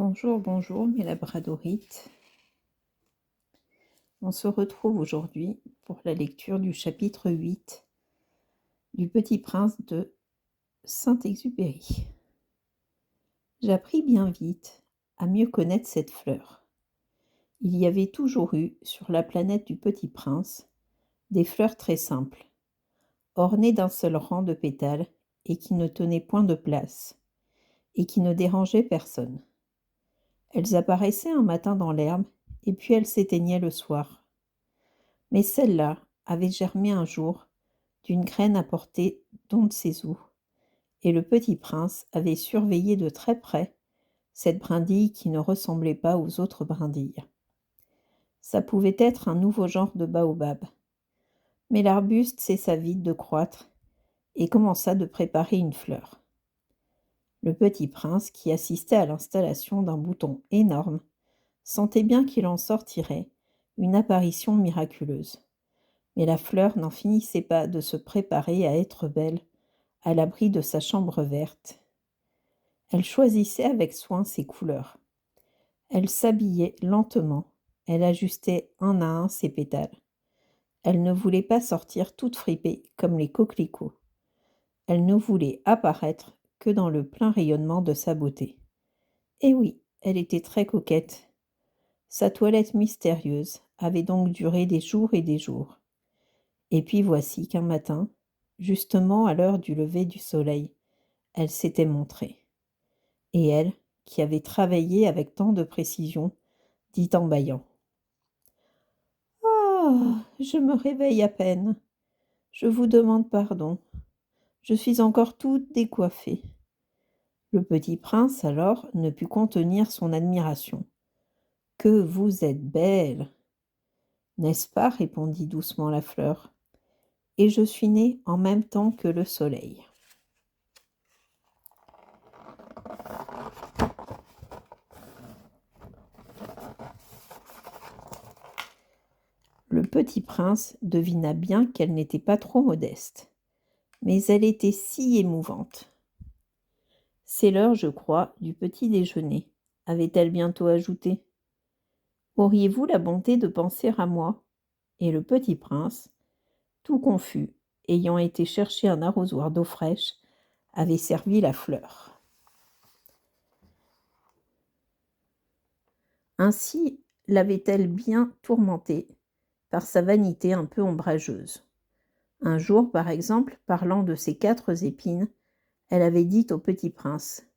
Bonjour, bonjour mes labradorites. On se retrouve aujourd'hui pour la lecture du chapitre 8 du Petit Prince de Saint-Exupéry. J'appris bien vite à mieux connaître cette fleur. Il y avait toujours eu sur la planète du Petit Prince des fleurs très simples, ornées d'un seul rang de pétales et qui ne tenaient point de place, et qui ne dérangeaient personne. Elles apparaissaient un matin dans l'herbe, et puis elles s'éteignaient le soir. Mais celle-là avait germé un jour d'une graine apportée d'on ne sait où, et le petit prince avait surveillé de très près cette brindille qui ne ressemblait pas aux autres brindilles. Ça pouvait être un nouveau genre de baobab. Mais l'arbuste cessa vite de croître et commença de préparer une fleur. Le petit prince, qui assistait à l'installation d'un bouton énorme, sentait bien qu'il en sortirait une apparition miraculeuse. Mais la fleur n'en finissait pas de se préparer à être belle, à l'abri de sa chambre verte. Elle choisissait avec soin ses couleurs. Elle s'habillait lentement, elle ajustait un à un ses pétales. Elle ne voulait pas sortir toute fripée comme les coquelicots. Elle ne voulait apparaître que dans le plein rayonnement de sa beauté. Et oui, elle était très coquette. Sa toilette mystérieuse avait donc duré des jours et des jours. Et puis voici qu'un matin, justement à l'heure du lever du soleil, elle s'était montrée. Et elle, qui avait travaillé avec tant de précision, dit en bâillant: «Ah, je me réveille à peine. Je vous demande pardon. Je suis encore toute décoiffée.» Le petit prince, alors, ne put contenir son admiration. «Que vous êtes belle!» «N'est-ce pas?» répondit doucement la fleur. «Et je suis née en même temps que le soleil.» Le petit prince devina bien qu'elle n'était pas trop modeste. Mais elle était si émouvante. «C'est l'heure, je crois, du petit déjeuner», avait-elle bientôt ajouté. «Auriez-vous la bonté de penser à moi?» Et le petit prince, tout confus, ayant été chercher un arrosoir d'eau fraîche, avait servi la fleur. Ainsi l'avait-elle bien tourmentée par sa vanité un peu ombrageuse. Un jour, par exemple, parlant de ses 4 épines, elle avait dit au petit prince: